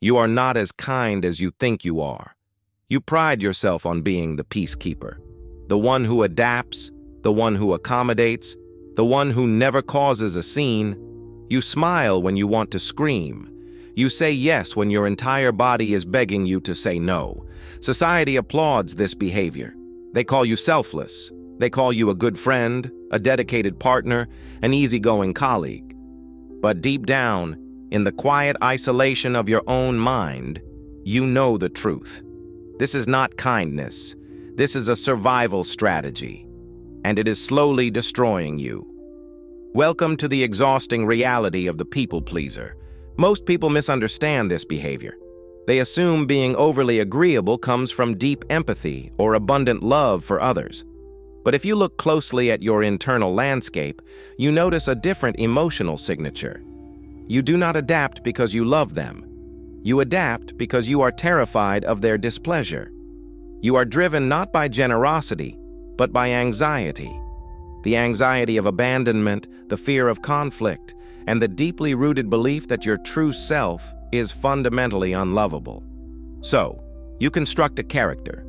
You are not as kind as you think you are. You pride yourself on being the peacekeeper, the one who adapts, the one who accommodates, the one who never causes a scene. You smile when you want to scream. You say yes when your entire body is begging you to say no. Society applauds this behavior. They call you selfless. They call you a good friend, a dedicated partner, an easygoing colleague. But deep down, in the quiet isolation of your own mind, you know the truth. This is not kindness. This is a survival strategy, and it is slowly destroying you. Welcome to the exhausting reality of the people pleaser. Most people misunderstand this behavior. They assume being overly agreeable comes from deep empathy or abundant love for others. But if you look closely at your internal landscape, you notice a different emotional signature. You do not adapt because you love them. You adapt because you are terrified of their displeasure. You are driven not by generosity, but by anxiety. The anxiety of abandonment, the fear of conflict, and the deeply rooted belief that your true self is fundamentally unlovable. So, you construct a character,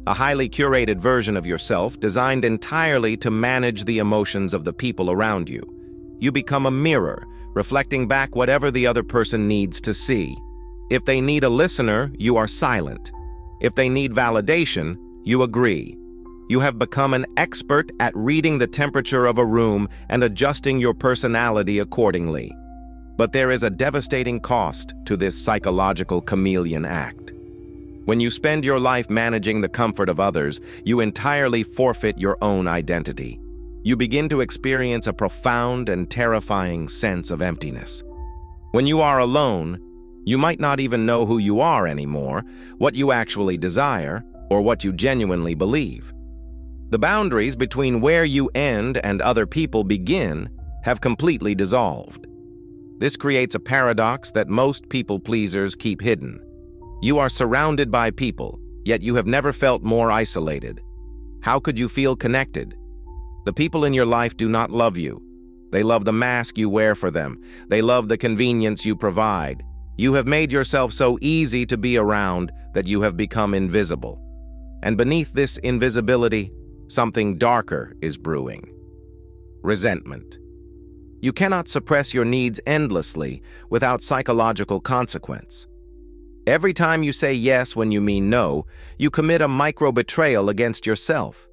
a highly curated version of yourself designed entirely to manage the emotions of the people around you. You become a mirror, reflecting back whatever the other person needs to see. If they need a listener, you are silent. If they need validation, you agree. You have become an expert at reading the temperature of a room and adjusting your personality accordingly. But there is a devastating cost to this psychological chameleon act. When you spend your life managing the comfort of others, you entirely forfeit your own identity. You begin to experience a profound and terrifying sense of emptiness. When you are alone, you might not even know who you are anymore, what you actually desire, or what you genuinely believe. The boundaries between where you end and other people begin have completely dissolved. This creates a paradox that most people pleasers keep hidden. You are surrounded by people, yet you have never felt more isolated. How could you feel connected? The people in your life do not love you. They love the mask you wear for them. They love the convenience you provide. You have made yourself so easy to be around that you have become invisible. And beneath this invisibility, something darker is brewing. Resentment. You cannot suppress your needs endlessly without psychological consequence. Every time you say yes when you mean no, you commit a micro-betrayal against yourself.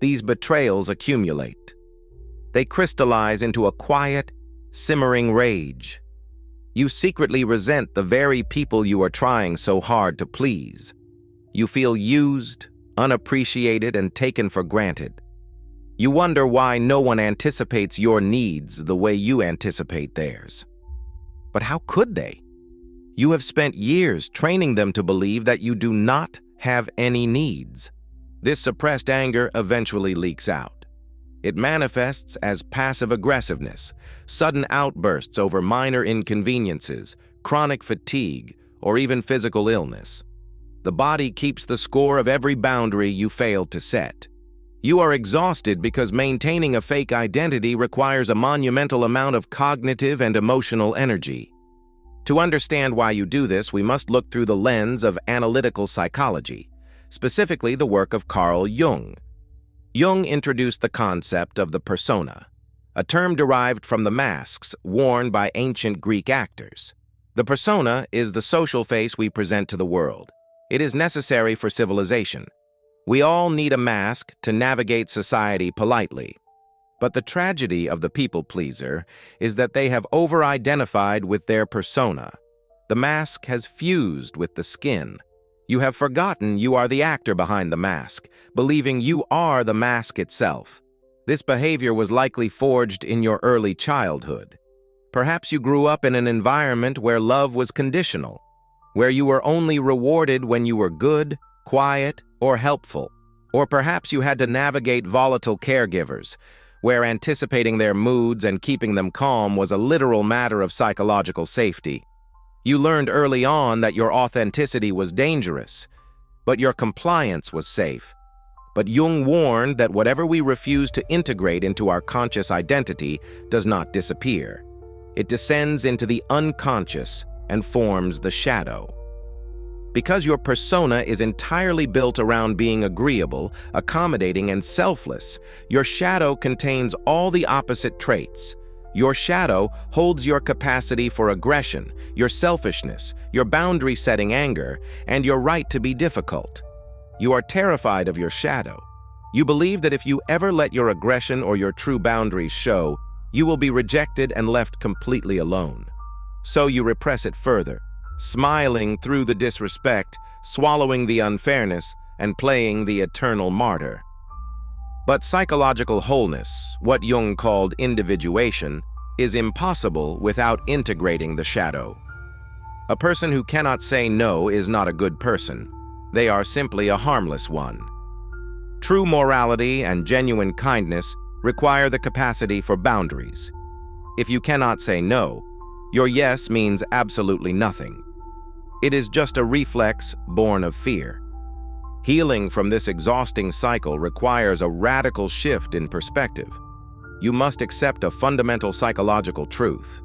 These betrayals accumulate. They crystallize into a quiet, simmering rage. You secretly resent the very people you are trying so hard to please. You feel used, unappreciated, and taken for granted. You wonder why no one anticipates your needs the way you anticipate theirs. But how could they? You have spent years training them to believe that you do not have any needs. This suppressed anger eventually leaks out. It manifests as passive aggressiveness, sudden outbursts over minor inconveniences, chronic fatigue, or even physical illness. The body keeps the score of every boundary you failed to set. You are exhausted because maintaining a fake identity requires a monumental amount of cognitive and emotional energy. To understand why you do this, we must look through the lens of analytical psychology, specifically the work of Carl Jung. Jung introduced the concept of the persona, a term derived from the masks worn by ancient Greek actors. The persona is the social face we present to the world. It is necessary for civilization. We all need a mask to navigate society politely. But the tragedy of the people pleaser is that they have over-identified with their persona. The mask has fused with the skin. You have forgotten you are the actor behind the mask, believing you are the mask itself. This behavior was likely forged in your early childhood. Perhaps you grew up in an environment where love was conditional, where you were only rewarded when you were good, quiet, or helpful. Or perhaps you had to navigate volatile caregivers, where anticipating their moods and keeping them calm was a literal matter of psychological safety. You learned early on that your authenticity was dangerous, but your compliance was safe. But Jung warned that whatever we refuse to integrate into our conscious identity does not disappear. It descends into the unconscious, and forms the shadow. Because your persona is entirely built around being agreeable, accommodating, and selfless, your shadow contains all the opposite traits. Your shadow holds your capacity for aggression, your selfishness, your boundary-setting anger, and your right to be difficult. You are terrified of your shadow. You believe that if you ever let your aggression or your true boundaries show, you will be rejected and left completely alone. So you repress it further, smiling through the disrespect, swallowing the unfairness, and playing the eternal martyr. But psychological wholeness, what Jung called individuation, is impossible without integrating the shadow. A person who cannot say no is not a good person. They are simply a harmless one. True morality and genuine kindness require the capacity for boundaries. If you cannot say no, your yes means absolutely nothing. It is just a reflex born of fear. Healing from this exhausting cycle requires a radical shift in perspective. You must accept a fundamental psychological truth.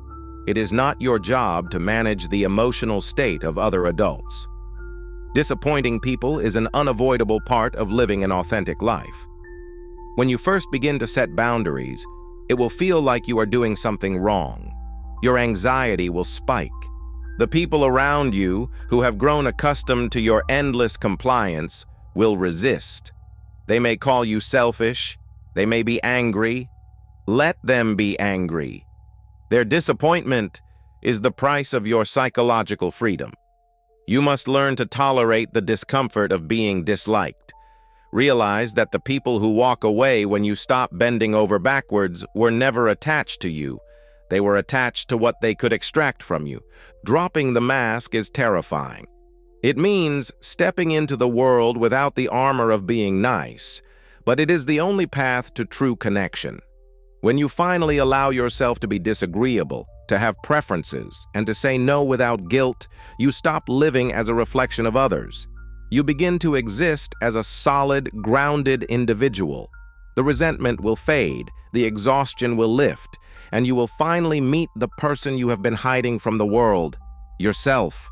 It is not your job to manage the emotional state of other adults. Disappointing people is an unavoidable part of living an authentic life. When you first begin to set boundaries, it will feel like you are doing something wrong. Your anxiety will spike. The people around you, who have grown accustomed to your endless compliance, will resist. They may call you selfish. They may be angry. Let them be angry. Their disappointment is the price of your psychological freedom. You must learn to tolerate the discomfort of being disliked. Realize that the people who walk away when you stop bending over backwards were never attached to you. They were attached to what they could extract from you. Dropping the mask is terrifying. It means stepping into the world without the armor of being nice, but it is the only path to true connection. When you finally allow yourself to be disagreeable, to have preferences, and to say no without guilt, you stop living as a reflection of others. You begin to exist as a solid, grounded individual. The resentment will fade, the exhaustion will lift, and you will finally meet the person you have been hiding from the world, yourself.